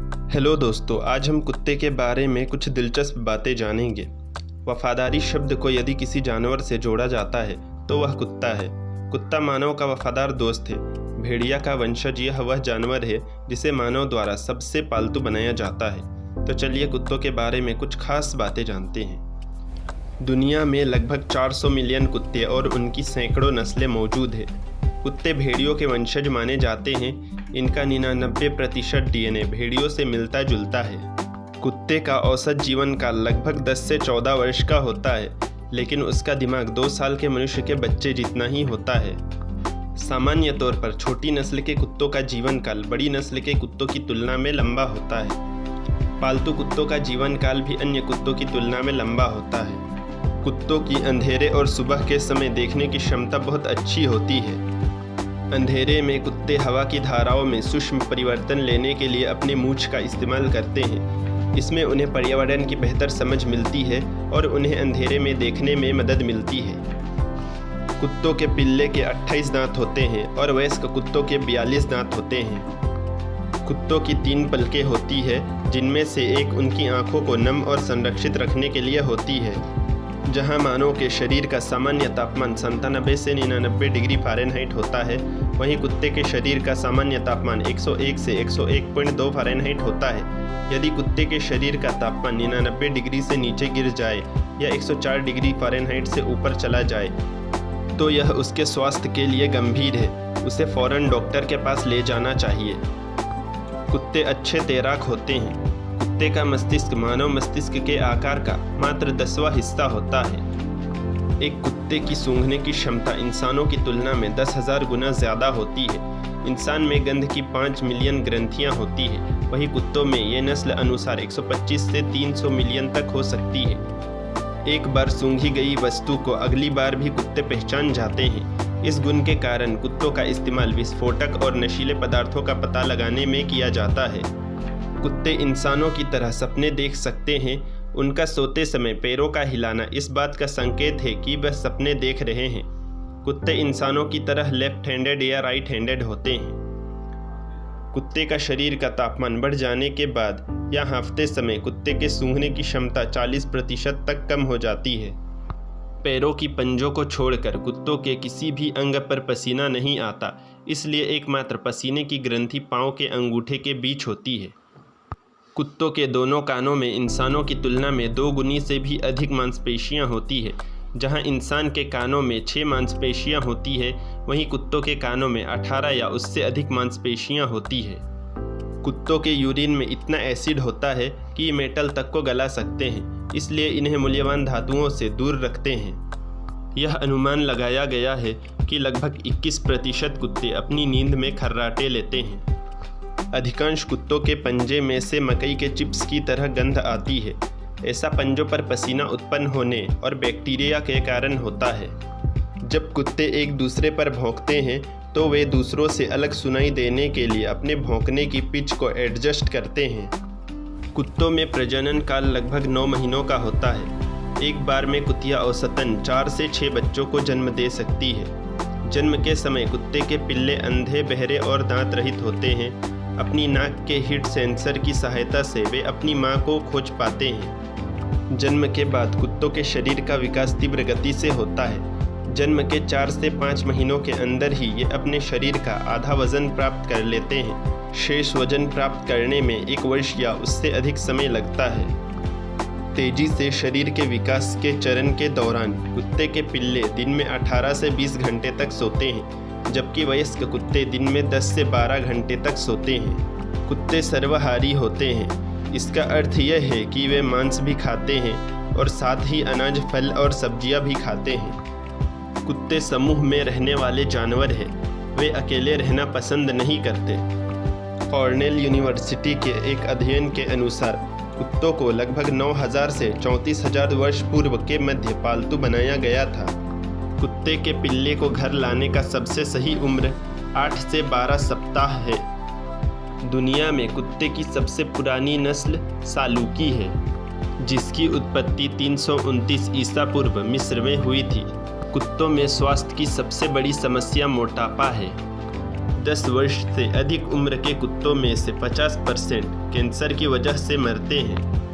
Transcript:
Hello दोस्तों, आज हम कुत्ते के बारे में कुछ दिलचस्प बातें जानेंगे। वफादारी शब्द को यदि किसी जानवर से जोड़ा जाता है तो वह कुत्ता है। कुत्ता मानव का वफादार दोस्त है। भेड़िया का वंशज यह वह जानवर है जिसे मानव द्वारा सबसे पालतू बनाया जाता है। तो चलिए कुत्तों के बारे में कुछ खास बातें जानते हैं। दुनिया में लगभग 400 मिलियन कुत्ते और उनकी सैकड़ों नस्लें मौजूद हैं। कुत्ते भेड़ियों के वंशज माने जाते हैं। इनका 99% DNA भेड़ियों से मिलता जुलता है। कुत्ते का औसत जीवन काल लगभग 10 से 14 वर्ष का होता है, लेकिन उसका दिमाग 2 साल के मनुष्य के बच्चे जितना ही होता है। सामान्य तौर पर छोटी नस्ल के कुत्तों का जीवन काल बड़ी नस्ल के कुत्तों की तुलना में लंबा होता है। पालतू कुत्तों का जीवन काल भी अन्य कुत्तों की तुलना में लंबा होता है। कुत्तों की अंधेरे और सुबह के समय देखने की क्षमता बहुत अच्छी होती है। अंधेरे में कुत्ते हवा की धाराओं में सूक्ष्म परिवर्तन लेने के लिए अपने मूंछ का इस्तेमाल करते हैं। इसमें उन्हें पर्यावरण की बेहतर समझ मिलती है और उन्हें अंधेरे में देखने में मदद मिलती है। कुत्तों के पिल्ले के 28 दांत होते हैं और वयस्क कुत्तों के 42 दांत होते हैं। कुत्तों की 3 पलकें होती है, जिनमें से एक उनकी आंखों को नम और संरक्षित रखने के लिए होती है। जहां मानव के शरीर का सामान्य तापमान 97 से 99 डिग्री फ़ारेनहाइट होता है, वहीं कुत्ते के शरीर का सामान्य तापमान 101 से 101.2 फ़ारेनहाइट होता है। यदि कुत्ते के शरीर का तापमान 99 डिग्री से नीचे गिर जाए या 104 डिग्री फ़ारेनहाइट से ऊपर चला जाए तो यह उसके स्वास्थ्य के लिए गंभीर है। उसे फ़ौरन डॉक्टर के पास ले जाना चाहिए। कुत्ते अच्छे तैराक होते हैं। कुत्ते का मस्तिष्क मानव मस्तिष्क के आकार का मात्र 10वां हिस्सा होता है। एक कुत्ते की सूंघने की क्षमता इंसानों की तुलना में 10,000 गुना ज़्यादा होती है। इंसान में गंध की 5 मिलियन ग्रंथियां होती है, वहीं कुत्तों में ये नस्ल अनुसार 125 से 300 मिलियन तक हो सकती है। एक बार सूंघी गई वस्तु को अगली बार भी कुत्ते पहचान जाते हैं। इस गुण के कारण कुत्तों का इस्तेमाल विस्फोटक और नशीले पदार्थों का पता लगाने में किया जाता है। कुत्ते इंसानों की तरह सपने देख सकते हैं। उनका सोते समय पैरों का हिलाना इस बात का संकेत है कि वह सपने देख रहे हैं। कुत्ते इंसानों की तरह लेफ्ट हैंडेड या राइट हैंडेड होते हैं। कुत्ते का शरीर का तापमान बढ़ जाने के बाद या हाँफते समय कुत्ते के सूंघने की क्षमता 40% तक कम हो जाती है। पैरों की पंजों को छोड़कर कुत्तों के किसी भी अंग पर पसीना नहीं आता, इसलिए एकमात्र पसीने की ग्रंथि पाँव के अंगूठे के बीच होती है। कुत्तों के दोनों कानों में इंसानों की तुलना में 2 गुनी से भी अधिक मांसपेशियां होती है। जहां इंसान के कानों में 6 मांसपेशियां होती है, वहीं कुत्तों के कानों में 18 या उससे अधिक मांसपेशियां होती है। कुत्तों के यूरिन में इतना एसिड होता है कि मेटल तक को गला सकते हैं, इसलिए इन्हें मूल्यवान धातुओं से दूर रखते हैं। यह अनुमान लगाया गया है कि लगभग 21% कुत्ते अपनी नींद में खर्राटे लेते हैं। अधिकांश कुत्तों के पंजे में से मकई के चिप्स की तरह गंध आती है। ऐसा पंजों पर पसीना उत्पन्न होने और बैक्टीरिया के कारण होता है। जब कुत्ते एक दूसरे पर भौंकते हैं तो वे दूसरों से अलग सुनाई देने के लिए अपने भौंकने की पिच को एडजस्ट करते हैं। कुत्तों में प्रजनन काल लगभग 9 महीनों का होता है। एक बार में कुतिया औसतन 4 से 6 बच्चों को जन्म दे सकती है। जन्म के समय कुत्ते के पिल्ले अंधे, बहरे और दांत रहित होते हैं। अपनी नाक के हीट सेंसर की सहायता से वे अपनी मां को खोज पाते हैं। जन्म के बाद कुत्तों के शरीर का विकास तीव्र गति से होता है। जन्म के 4 से 5 महीनों के अंदर ही ये अपने शरीर का आधा वजन प्राप्त कर लेते हैं। शेष वजन प्राप्त करने में 1 वर्ष या उससे अधिक समय लगता है। तेजी से शरीर के विकास के चरण के दौरान कुत्ते के पिल्ले दिन में 18 से 20 घंटे तक सोते हैं, जबकि वयस्क कुत्ते दिन में 10 से 12 घंटे तक सोते हैं। कुत्ते सर्वाहारी होते हैं। इसका अर्थ यह है कि वे मांस भी खाते हैं और साथ ही अनाज, फल और सब्जियां भी खाते हैं। कुत्ते समूह में रहने वाले जानवर हैं। वे अकेले रहना पसंद नहीं करते। कॉर्नेल यूनिवर्सिटी के एक अध्ययन के अनुसार कुत्तों को लगभग 9,000 से 34,000 वर्ष पूर्व के मध्य पालतू बनाया गया था। कुत्ते के पिल्ले को घर लाने का सबसे सही उम्र 8 से 12 सप्ताह है। दुनिया में कुत्ते की सबसे पुरानी नस्ल सालूकी है, जिसकी उत्पत्ति 329 ईसा पूर्व मिस्र में हुई थी। कुत्तों में स्वास्थ्य की सबसे बड़ी समस्या मोटापा है। 10 वर्ष से अधिक उम्र के कुत्तों में से 50% कैंसर की वजह से मरते हैं।